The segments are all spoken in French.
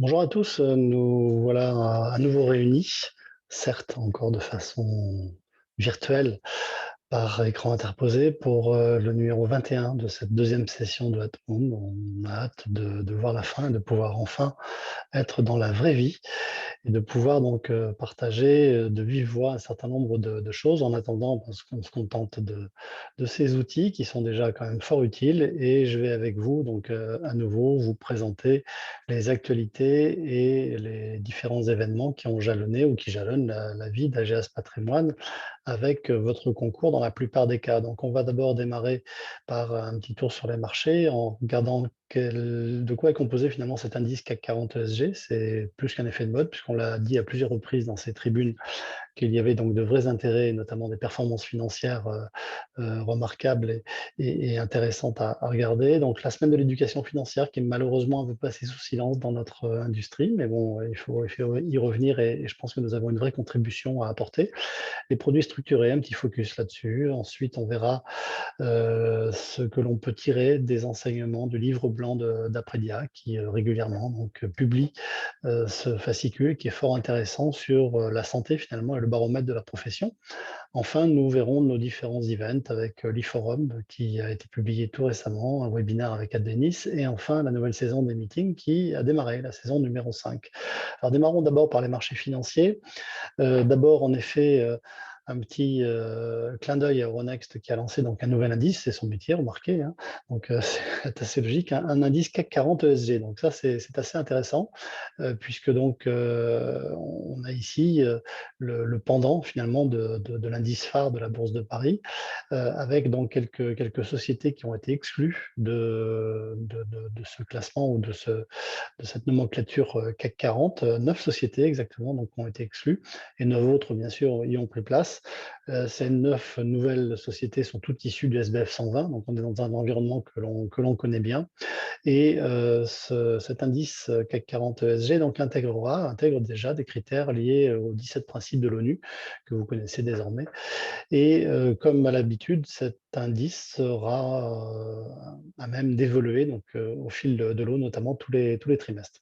Bonjour à tous, nous voilà à nouveau réunis, certes encore de façon virtuelle par écran interposé pour le numéro 21 de cette deuxième session de Hatmoon. On a hâte de voir la fin et de pouvoir enfin être dans la vraie vie et de pouvoir donc partager de vive voix un certain nombre de choses. En attendant, parce qu'on se contente de ces outils qui sont déjà quand même fort utiles et je vais avec vous donc à nouveau vous présenter les actualités et les différents événements qui ont jalonné ou qui jalonnent la vie d'AGS Patrimoine avec votre concours dans la plupart des cas. Donc on va d'abord démarrer par un petit tour sur les marchés en regardant de quoi est composé finalement cet indice CAC 40 ESG. C'est plus qu'un effet de mode, puisqu'on l'a dit à plusieurs reprises dans ces tribunes qu'il y avait donc de vrais intérêts, notamment des performances financières remarquables et intéressantes à regarder. Donc la semaine de l'éducation financière qui est malheureusement un peu passée sous silence dans notre industrie, mais bon, il faut y revenir et je pense que nous avons une vraie contribution à apporter. Les produits structurés, un petit focus là-dessus. Ensuite, on verra ce que l'on peut tirer des enseignements du livre blanc d'Apredia qui régulièrement donc, publie ce fascicule qui est fort intéressant sur la santé finalement et le baromètre de la profession. Enfin, nous verrons nos différents events avec l'e-forum qui a été publié tout récemment, un webinaire avec Addenis et enfin la nouvelle saison des meetings qui a démarré, la saison numéro 5. Alors démarrons d'abord par les marchés financiers. D'abord, en effet, un petit clin d'œil à Euronext qui a lancé donc un nouvel indice, c'est son métier, remarquez, hein. Donc c'est assez logique, hein, un indice CAC 40 ESG. Donc ça, c'est assez intéressant, puisque donc on a ici le pendant finalement de l'indice phare de la Bourse de Paris, avec donc quelques sociétés qui ont été exclues de ce classement ou de cette nomenclature CAC 40. 9 sociétés exactement donc, ont été exclues et 9 autres, bien sûr, y ont pris place. Ces 9 nouvelles sociétés sont toutes issues du SBF 120, donc on est dans un environnement que l'on connaît bien. Et cet indice CAC 40 ESG donc, intègre déjà des critères liés aux 17 principes de l'ONU, que vous connaissez désormais. Et comme à l'habitude, cet indice sera à même d'évoluer donc, au fil de l'eau, notamment tous les trimestres.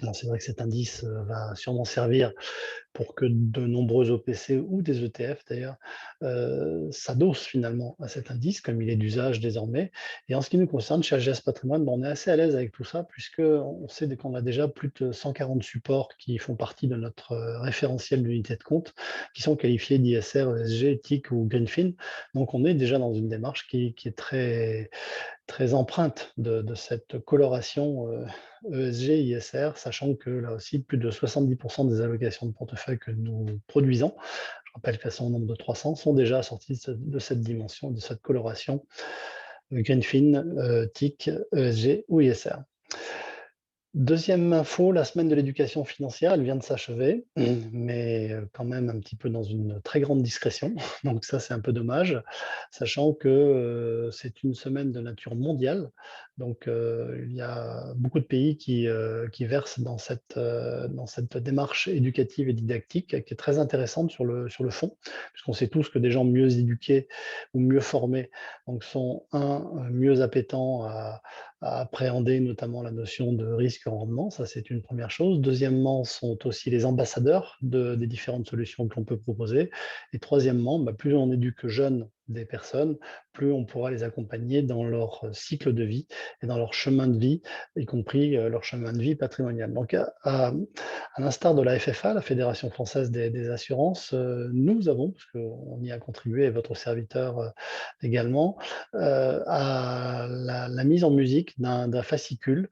Alors c'est vrai que cet indice va sûrement servir pour que de nombreux OPC ou des ETF d'ailleurs s'adossent finalement à cet indice, comme il est d'usage désormais. Et en ce qui nous concerne, chez AGS Patrimoine, ben, on est assez à l'aise avec tout ça, puisqu'on sait qu'on a déjà plus de 140 supports qui font partie de notre référentiel d'unité de compte, qui sont qualifiés d'ISR, ESG, TIC ou Greenfin. Donc on est déjà dans une démarche qui est très empreinte de cette coloration ESG, ISR, sachant que là aussi, plus de 70% des allocations de portefeuille que nous produisons, je rappelle qu'elles sont au nombre de 300, sont déjà assorties de cette dimension, de cette coloration Greenfin, TIC, ESG ou ISR. Deuxième info, la semaine de l'éducation financière, elle vient de s'achever, mais quand même un petit peu dans une très grande discrétion. Donc ça, c'est un peu dommage, sachant que c'est une semaine de nature mondiale. Donc il y a beaucoup de pays qui versent dans cette démarche éducative et didactique qui est très intéressante sur le fond, puisqu'on sait tous que des gens mieux éduqués ou mieux formés donc sont, mieux appétents à appréhender notamment la notion de risque en rendement, ça c'est une première chose. Deuxièmement, sont aussi les ambassadeurs des différentes solutions que l'on peut proposer. Et troisièmement, plus on éduque jeunes des personnes, plus on pourra les accompagner dans leur cycle de vie et dans leur chemin de vie, y compris leur chemin de vie patrimonial. Donc, à l'instar de la FFA, la Fédération française des assurances, nous avons, parce qu'on y a contribué, et votre serviteur également, à la mise en musique d'un fascicule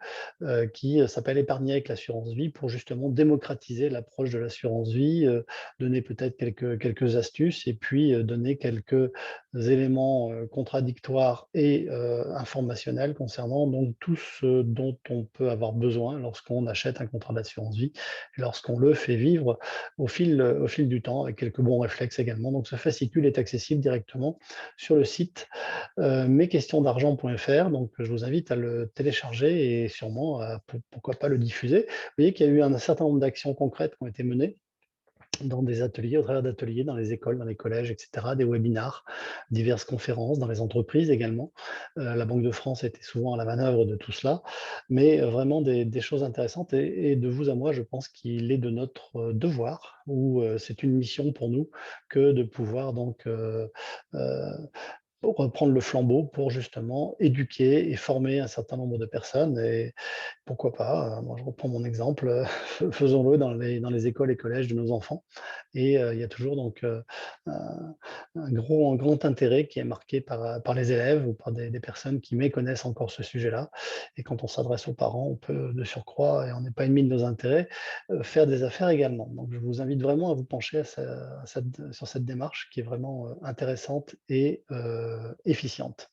qui s'appelle Épargner avec l'assurance vie pour justement démocratiser l'approche de l'assurance vie, donner peut-être quelques astuces et puis donner quelques éléments contradictoires et informationnels concernant donc tout ce dont on peut avoir besoin lorsqu'on achète un contrat d'assurance vie et lorsqu'on le fait vivre au fil du temps avec quelques bons réflexes également. Donc ce fascicule est accessible directement sur le site mesquestionsdargent.fr. Donc, je vous invite à le télécharger et sûrement, pourquoi pas le diffuser. Vous voyez qu'il y a eu un certain nombre d'actions concrètes qui ont été menées dans des ateliers, au travers d'ateliers dans les écoles, dans les collèges, et cetera, des webinars, diverses conférences dans les entreprises également. La Banque de France était souvent à la manœuvre de tout cela, mais vraiment des choses intéressantes et de vous à moi, je pense qu'il est de notre devoir ou c'est une mission pour nous que de pouvoir donc pour reprendre le flambeau pour justement éduquer et former un certain nombre de personnes et pourquoi pas, moi je reprends mon exemple, faisons-le dans les écoles et collèges de nos enfants et il y a toujours donc un un grand intérêt qui est marqué par les élèves ou par des personnes qui méconnaissent encore ce sujet-là et quand on s'adresse aux parents, on peut de surcroît et on n'est pas ennemi de nos intérêts, faire des affaires également. Donc je vous invite vraiment à vous pencher sur cette démarche qui est vraiment, intéressante et efficiente.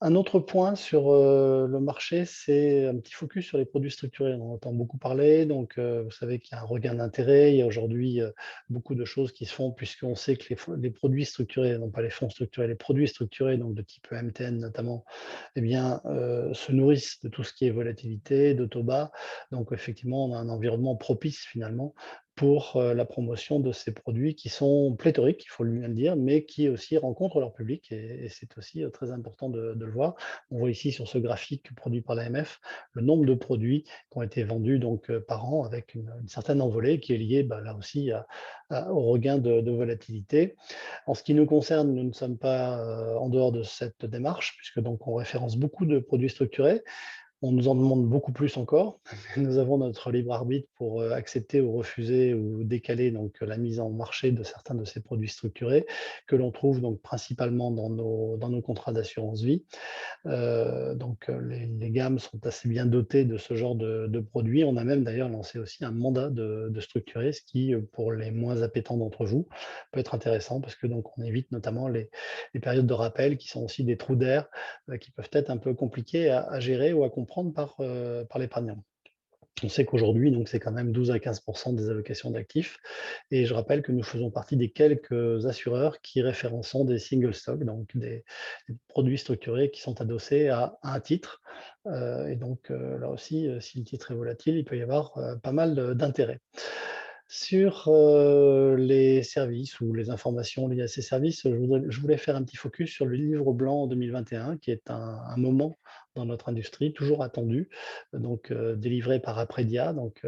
Un autre point sur, le marché, c'est un petit focus sur les produits structurés. On en entend beaucoup parler, donc vous savez qu'il y a un regain d'intérêt. Il y a aujourd'hui, beaucoup de choses qui se font puisqu'on sait que les produits structurés, non pas les fonds structurés, les produits structurés, donc de type MTN notamment, eh bien, se nourrissent de tout ce qui est volatilité, de taux bas. Donc effectivement, on a un environnement propice finalement pour, la promotion de ces produits qui sont pléthoriques, il faut bien le dire, mais qui aussi rencontrent leur public et c'est aussi, très important de le voir. On voit ici sur ce graphique produit par l'AMF, le nombre de produits qui ont été vendus donc, par an avec une certaine envolée qui est liée, bah, là aussi au regain de volatilité. En ce qui nous concerne, nous ne sommes pas, en dehors de cette démarche puisque donc on référence beaucoup de produits structurés. On nous en demande beaucoup plus encore. Nous avons notre libre arbitre pour, accepter ou refuser ou décaler donc, la mise en marché de certains de ces produits structurés que l'on trouve donc principalement dans nos contrats d'assurance vie. Donc, les gammes sont assez bien dotées de ce genre de produits. On a même d'ailleurs lancé aussi un mandat de structurer, ce qui, pour les moins appétents d'entre vous, peut être intéressant parce que donc on évite notamment les périodes de rappel qui sont aussi des trous d'air, qui peuvent être un peu compliqués à gérer ou à comprendre par l'épargnant. On sait qu'aujourd'hui, donc, c'est quand même 12 à 15 des allocations d'actifs et je rappelle que nous faisons partie des quelques assureurs qui référençons des single stocks, donc des produits structurés qui sont adossés à un titre, et donc, là aussi, si le titre est volatile, il peut y avoir, pas mal d'intérêt. Sur, les services ou les informations liées à ces services, je voulais faire un petit focus sur le livre blanc 2021 qui est un moment dans notre industrie, toujours attendu, donc délivré par Apredia, donc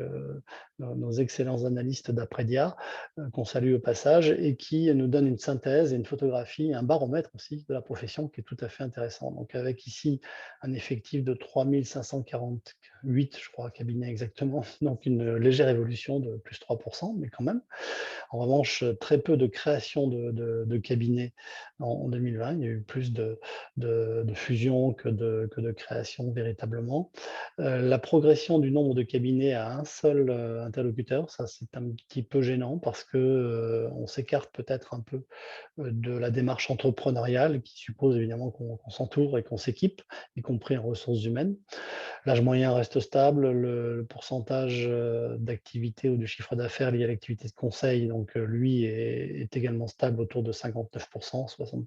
nos excellents analystes d'Apredia, qu'on salue au passage et qui nous donne une synthèse et une photographie, un baromètre aussi de la profession qui est tout à fait intéressant. Donc avec ici un effectif de 3 548, je crois, cabinets exactement, donc une légère évolution de plus 3 mais quand même. En revanche, très peu de création de cabinets en 2020. Il y a eu plus de fusions que de créations véritablement. La progression du nombre de cabinets à un seul, interlocuteur, ça c'est un petit peu gênant parce que, on s'écarte peut-être un peu, de la démarche entrepreneuriale qui suppose évidemment qu'on s'entoure et qu'on s'équipe, y compris en ressources humaines. L'âge moyen reste stable, le pourcentage, d'activité ou de chiffre d'affaires lié à l'activité de conseil, donc lui est également stable autour de 59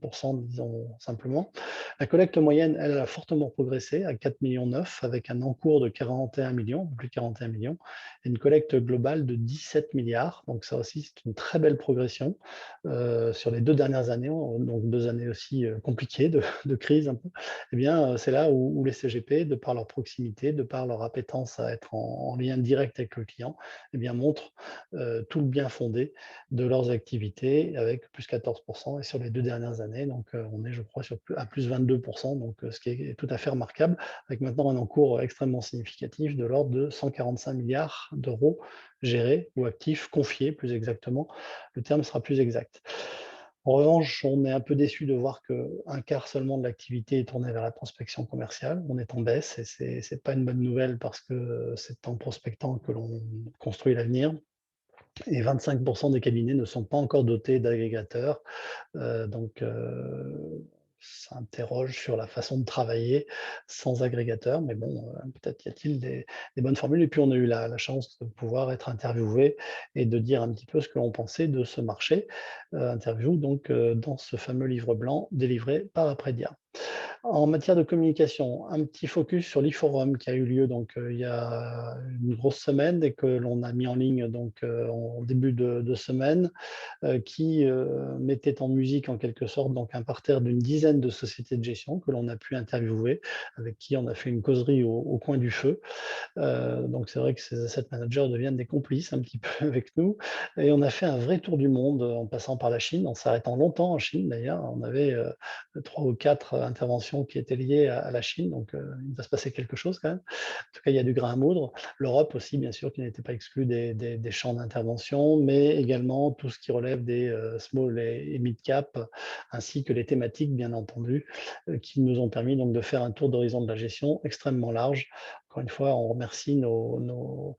60 disons simplement. La collecte moyenne, elle a fortement progressé à 4,9 millions avec un encours de 41 millions, plus de 41 millions et une collecte globale de 17 milliards. Donc ça aussi, c'est une très belle progression, sur les 2 dernières années, donc 2 années aussi, compliquées de crise un peu. Eh bien, c'est là où les CGP, de par leur proximité, de par leur appétence à être en lien direct avec le client, eh bien, montrent, tout le bien fondé de leurs activités avec plus 14 et sur les 2 dernières années, donc on est, je crois, à plus 22 donc ce qui est tout à fait remarquable, avec maintenant un encours extrêmement significatif de l'ordre de 145 milliards d'euros gérés ou actifs, confiés plus exactement, le terme sera plus exact. En revanche, on est un peu déçu de voir qu'un quart seulement de l'activité est tourné vers la prospection commerciale. On est en baisse et c'est pas une bonne nouvelle parce que, c'est en prospectant que l'on construit l'avenir et 25 des cabinets ne sont pas encore dotés d'agrégateurs. Donc, ça interroge sur la façon de travailler sans agrégateur, mais bon, peut-être y a-t-il des bonnes formules et puis on a eu la chance de pouvoir être interviewé et de dire un petit peu ce que l'on pensait de ce marché. Interview donc, dans ce fameux livre blanc délivré par Apredia. En matière de communication, un petit focus sur l'e-forum qui a eu lieu donc, il y a une grosse semaine et que l'on a mis en ligne donc, en début de semaine, qui, mettait en musique en quelque sorte donc un parterre d'une dizaine de sociétés de gestion que l'on a pu interviewer, avec qui on a fait une causerie au coin du feu. Donc c'est vrai que ces asset managers deviennent des complices un petit peu avec nous et on a fait un vrai tour du monde, en passant par la Chine, en s'arrêtant longtemps en Chine d'ailleurs. On avait, 3 ou 4 interventions qui étaient liées à la Chine, donc il va se passer quelque chose quand même. En tout cas, il y a du grain à moudre. L'Europe aussi, bien sûr, qui n'était pas exclue des champs d'intervention, mais également tout ce qui relève des, small et mid cap, ainsi que les thématiques, bien entendu, qui nous ont permis donc de faire un tour d'horizon de la gestion extrêmement large. Encore une fois, on remercie nos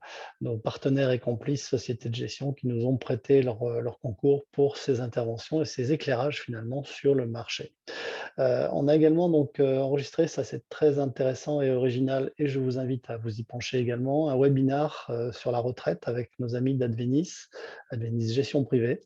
partenaires et complices sociétés de gestion qui nous ont prêté leur concours pour ces interventions et ces éclairages finalement sur le marché. On a également donc, enregistré, ça c'est très intéressant et original et je vous invite à vous y pencher également, un webinar, sur la retraite avec nos amis d'Advenis, Advenis Gestion Privée.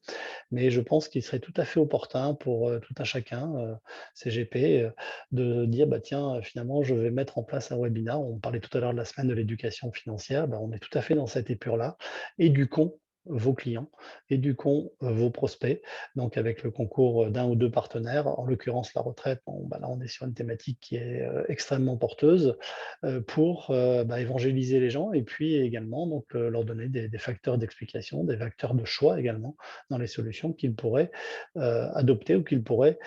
Mais je pense qu'il serait tout à fait opportun pour, tout un chacun, CGP, de dire: «Bah, tiens, finalement, je vais mettre en place un webinar». On parlait tout à l'heure de la semaine de l'éducation financière, bah, on est tout à fait dans cette épure-là. Éduquons vos clients, éduquons, vos prospects, donc avec le concours, d'1 ou 2 partenaires. En l'occurrence, la retraite, bon, bah, là, on est sur une thématique qui est, extrêmement porteuse, pour, bah, évangéliser les gens et puis également donc, leur donner des facteurs d'explication, des facteurs de choix également dans les solutions qu'ils pourraient, adopter ou qu'ils pourraient,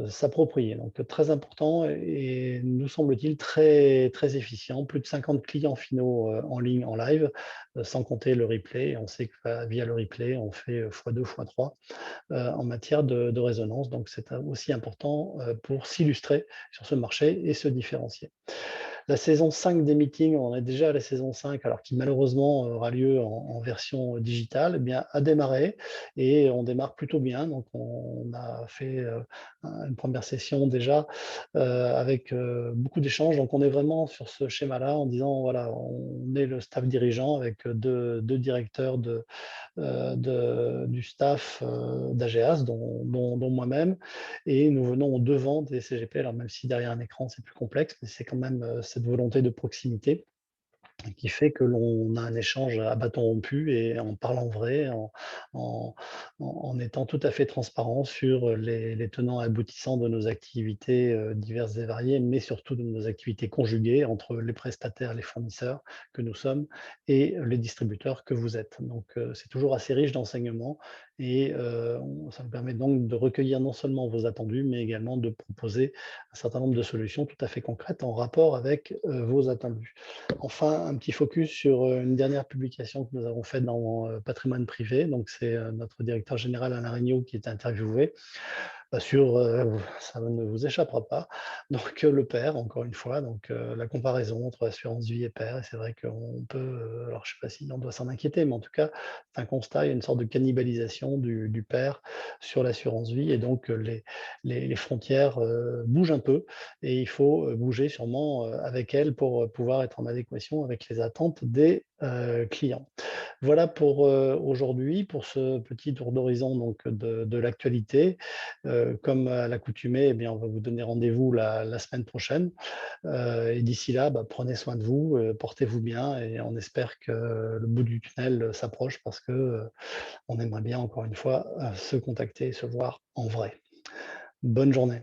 s'approprier. Donc très important et nous semble-t-il très, très efficient. Plus de 50 clients finaux, en ligne, en live, sans compter le replay. On sait que, via le replay, on fait, x2, x3, en matière de résonance. Donc c'est aussi important, pour s'illustrer sur ce marché et se différencier. La saison 5 des meetings, on est déjà à la saison 5, alors qui malheureusement aura lieu en version digitale, eh bien, a démarré et on démarre plutôt bien. Donc, on a fait une première session déjà avec beaucoup d'échanges. Donc, on est vraiment sur ce schéma-là en disant, voilà, on est le staff dirigeant avec deux directeurs du staff d'AGEAS, dont moi-même, et nous venons au devant des CGP. Alors même si derrière un écran c'est plus complexe, mais c'est quand même cette volonté de proximité qui fait que l'on a un échange à bâton rompu et en parlant vrai, en, en étant tout à fait transparent sur les tenants et aboutissants de nos activités diverses et variées, mais surtout de nos activités conjuguées entre les prestataires, les fournisseurs que nous sommes et les distributeurs que vous êtes. Donc c'est toujours assez riche d'enseignements et ça nous permet donc de recueillir non seulement vos attendus, mais également de proposer un certain nombre de solutions tout à fait concrètes en rapport avec vos attendus. Enfin, un petit focus sur, une dernière publication que nous avons faite dans, Patrimoine privé. Donc c'est, notre directeur général Alain Regnault qui est interviewé sur, ça ne vous échappera pas, donc le pair, encore une fois, donc la comparaison entre assurance vie et pair et c'est vrai qu'on peut, alors je ne sais pas si on doit s'en inquiéter, mais en tout cas, c'est un constat, il y a une sorte de cannibalisation du pair sur l'assurance vie et donc les frontières, bougent un peu et il faut, bouger sûrement, avec elles pour, pouvoir être en adéquation avec les attentes des, clients. Voilà pour, aujourd'hui, pour ce petit tour d'horizon donc de l'actualité. Comme à l'accoutumée, eh bien, on va vous donner rendez-vous la semaine prochaine. Et d'ici là, bah, prenez soin de vous, portez-vous bien et on espère que le bout du tunnel s'approche parce que, on aimerait bien encore une fois, se contacter et se voir en vrai. Bonne journée.